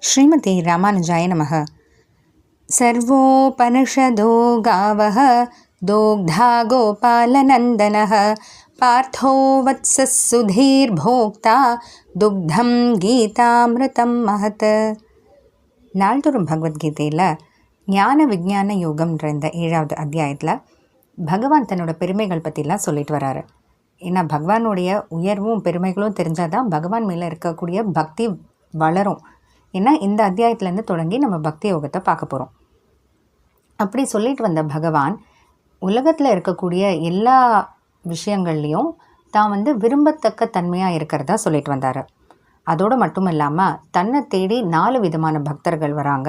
ஸ்ரீமதி ராமானுஜாய நமः. சர்வோபனிஷதோ காவः தோக்தா கோபாலநந்தனः பார்த்தோ வத்சஸ் சுதீர்போக்தா துக்தம் கீதாமிருதம் மஹத். நாள்தோறும் பகவத்கீதையில் ஞான விஞ்ஞான யோகம்ன்ற இந்த 7வது அத்தியாயத்தில் பகவான் தன்னோட பெருமைகள் பற்றிலாம் சொல்லிட்டு வராரு. ஏன்னா பகவானுடைய உயர்வும் பெருமைகளும் தெரிஞ்சால் தான் பகவான் மேலே இருக்கக்கூடிய பக்தி வளரும். ஏன்னா இந்த அத்தியாயத்துலேருந்து தொடங்கி நம்ம பக்தி யோகத்தை பார்க்க போகிறோம். அப்படி சொல்லிட்டு வந்த பகவான் உலகத்தில் இருக்கக்கூடிய எல்லா விஷயங்கள்லேயும் தான் விரும்பத்தக்க தன்மையாக இருக்கிறதா சொல்லிட்டு வந்தார். அதோடு மட்டும் இல்லாமல் தன்னை தேடி 4 விதமான பக்தர்கள் வராங்க.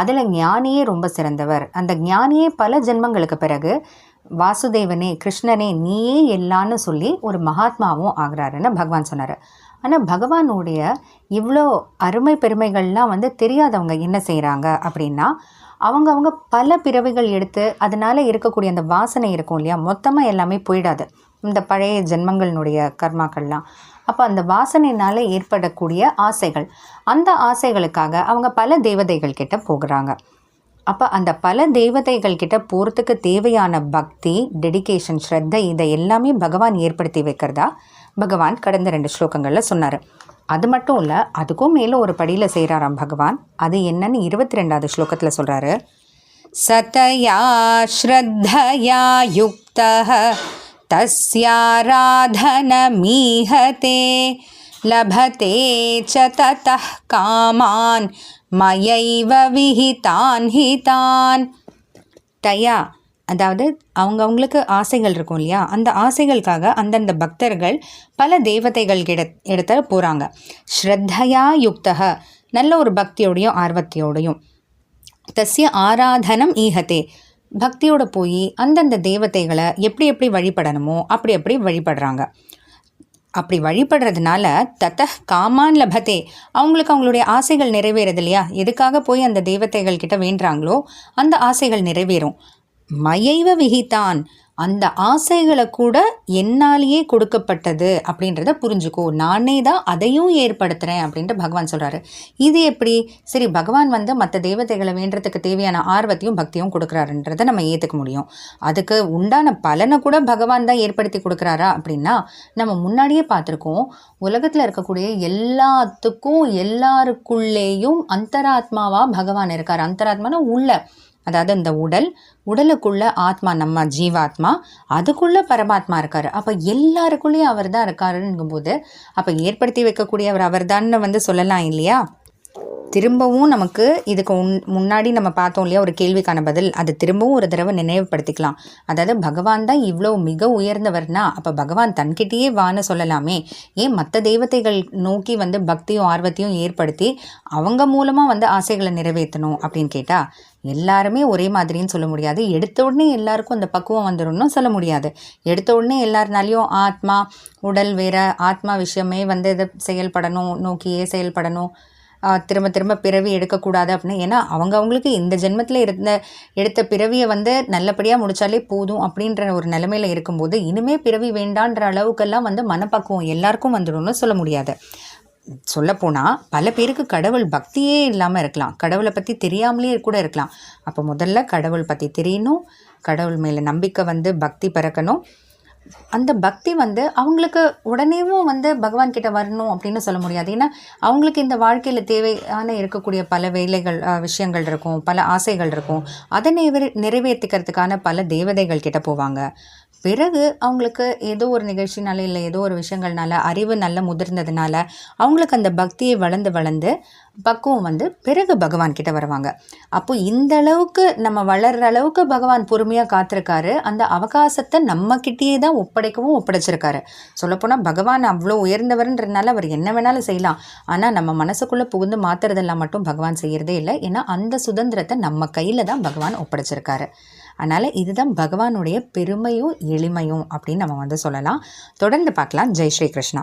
அதில் ஞானியே ரொம்ப சிறந்தவர். அந்த ஞானியே பல ஜென்மங்களுக்கு பிறகு வாசுதேவனே கிருஷ்ணனே நீயே எல்லான்னு சொல்லி ஒரு மகாத்மாவும் ஆகிறாருன்னு பகவான் சொன்னார். ஆனால் பகவானுடைய இவ்வளோ அருமை பெருமைகள்லாம் தெரியாதவங்க என்ன செய்கிறாங்க அப்படின்னா, அவங்க பல பிறவிகள் எடுத்து அதனால் இருக்கக்கூடிய அந்த வாசனை இருக்கும் இல்லையா, மொத்தமாக எல்லாமே போயிடாது இந்த பழைய ஜென்மங்களினுடைய கர்மாக்கள்லாம். அப்போ அந்த வாசனையினால் ஏற்படக்கூடிய ஆசைகள், அந்த ஆசைகளுக்காக அவங்க பல தேவதைகள் கிட்ட போகிறாங்க. அப்போ அந்த பல தேவதைகள் கிட்ட போகிறதுக்கு தேவையான பக்தி, டெடிகேஷன், ஸ்ரத்தை இதை எல்லாமே பகவான் ஏற்படுத்தி வைக்கிறதா பகவான் கடந்த 2 ஸ்லோகங்களில் சொன்னார். அது மட்டும் இல்லை, அதுக்கும் மேலே ஒரு படியில் செய்கிறாராம் பகவான். அது என்னன்னு 22வது ஸ்லோகத்தில் சொல்கிறாரு. சதயா ஸ்ரத்தயா யுக்தஹ தஸ்யாராதனமீஹதே லபதே ச ததः காமான் மயைவ விஹிதான் ஹிதான். தயா அதாவது அவங்களுக்கு ஆசைகள் இருக்கும் இல்லையா, அந்த ஆசைகளுக்காக அந்தந்த பக்தர்கள் பல தேவதைகள் இடத்துல போகிறாங்க. ஸ்ரத்தையா யுக்தக நல்ல ஒரு பக்தியோடையும் ஆர்வத்தையோடையும், தஸ்ய ஆராதனம் ஈஹத்தே பக்தியோடு போய் அந்தந்த தேவதைகளை எப்படி வழிபடணுமோ அப்படி வழிபடுறாங்க. அப்படி வழிபடுறதுனால தத்தஹ் காமான் லபதே அவங்களுக்கு அவங்களுடைய ஆசைகள் நிறைவேறது இல்லையா, எதுக்காக போய் அந்த தேவதைகள் கிட்ட வேண்டுறாங்களோ அந்த ஆசைகள் நிறைவேறும். மயைவ விஹிதான் அந்த ஆசைகளை கூட என்னாலேயே கொடுக்கப்பட்டது அப்படின்றத புரிஞ்சுக்கோ, நானே தான் அதையும் ஏற்படுத்துகிறேன் அப்படின்ட்டு பகவான் சொல்கிறாரு. இது எப்படி சரி, பகவான் மற்ற தேவதைகளை வேண்டுறதுக்கு தேவையான ஆர்வத்தையும் பக்தியும் கொடுக்குறாருன்றதை நம்ம ஏற்றுக்க முடியும். அதுக்கு உண்டான பலனை கூட பகவான் தான் ஏற்படுத்தி கொடுக்குறாரா அப்படின்னா, நம்ம முன்னாடியே பார்த்துருக்கோம், உலகத்தில் இருக்கக்கூடிய எல்லாத்துக்கும் எல்லாருக்குள்ளேயும் அந்தராத்மாவாக பகவான் இருக்கார். அந்தராத்மானா உள்ள, அதாவது இந்த உடலுக்குள்ள ஆத்மா, நம்ம ஜீவாத்மா, அதுக்குள்ள பரமாத்மா இருக்காரு. அப்போ எல்லாருக்குள்ளேயும் அவர் தான் இருக்காருங்கும்போது அப்போ ஏற்படுத்தி வைக்கக்கூடியவர் அவர் தான் சொல்லலாம் இல்லையா. திரும்பவும் நமக்கு இதுக்கு முன்னாடி நம்ம பார்த்தோம் இல்லையா ஒரு கேள்விக்கான பதில், அது திரும்பவும் ஒரு தடவை நினைவுபடுத்திக்கலாம். அதாவது பகவான் தான் இவ்வளோ மிக உயர்ந்தவர்னா அப்போ பகவான் தன்கிட்டயே வான்னு சொல்லலாமே, ஏன் மற்ற தேவதைகள் நோக்கி பக்தியும் ஆர்வத்தையும் ஏற்படுத்தி அவங்க மூலமாக ஆசைகளை நிறைவேற்றணும் அப்படின்னு கேட்டால் எல்லாருமே ஒரே மாதிரின்னு சொல்ல முடியாது. எடுத்த உடனே எல்லாருக்கும் அந்த பக்குவம் வந்துடும்னு சொல்ல முடியாது. எடுத்த உடனே எல்லாருனாலையும் ஆத்மா உடல் வேற, ஆத்மா விஷயமே இதை செயல்படணும், நோக்கியே செயல்படணும், திரும்ப பிறவி எடுக்கக்கூடாது அப்படின்னு. ஏன்னா அவங்களுக்கு இந்த ஜென்மத்தில் எடுத்த பிறவியை நல்லபடியாக முடித்தாலே போதும் அப்படின்ற ஒரு நிலைமையில் இருக்கும்போது இனிமே பிறவி வேண்டான்ற அளவுக்கெல்லாம் மனப்பக்குவம் எல்லாருக்கும் வந்துடும்னு சொல்ல முடியாது. சொல்லப்போனால் பல பேருக்கு கடவுள் பக்தியே இல்லாமல் இருக்கலாம், கடவுளை பற்றி தெரியாமலே கூட இருக்கலாம். அப்போ முதல்ல கடவுள் பற்றி தெரியணும், கடவுள் மேலே நம்பிக்கை பக்தி பிறக்கணும். அந்த பக்தி அவங்களுக்கு உடனேவும் பகவான் கிட்ட வரணும் அப்படின்னு சொல்ல முடியாது. ஏன்னா அவங்களுக்கு இந்த வாழ்க்கையில் தேவையான இருக்கக்கூடிய பல வேலைகள், விஷயங்கள் இருக்கும், பல ஆசைகள் இருக்கும். அதை நிறைவேற்றிக்கிறதுக்கான பல தேவதைகள் கிட்ட போவாங்க. பிறகு அவங்களுக்கு ஏதோ ஒரு நிகழ்ச்சினால இல்லை ஏதோ ஒரு விஷயங்கள்னால அறிவு நல்ல முதிர்ந்ததுனால அவங்களுக்கு அந்த பக்தியை வளர்ந்து பக்குவம் பிறகு பகவான் கிட்ட வருவாங்க. அப்போ இந்த அளவுக்கு நம்ம வளர்கிற அளவுக்கு பகவான் பொறுமையாக காத்திருக்காரு. அந்த அவகாசத்தை நம்ம கிட்டேயே தான் ஒப்படைச்சிருக்காரு. சொல்லப்போனால் பகவான் அவ்வளோ உயர்ந்தவர்ன்றதுனால அவர் என்ன வேணாலும் செய்யலாம். ஆனால் நம்ம மனசுக்குள்ளே புகுந்து மாற்றுறதெல்லாம் மட்டும் பகவான் செய்கிறதே இல்லை. ஏன்னா அந்த சுதந்திரத்தை நம்ம கையில் தான் பகவான் ஒப்படைச்சிருக்காரு. அதனால் இதுதான் பகவானுடைய பெருமையும் எளிமையும் அப்படின்னு நம்ம சொல்லலாம். தொடர்ந்து பார்க்கலாம். ஜெய் ஸ்ரீ கிருஷ்ணா.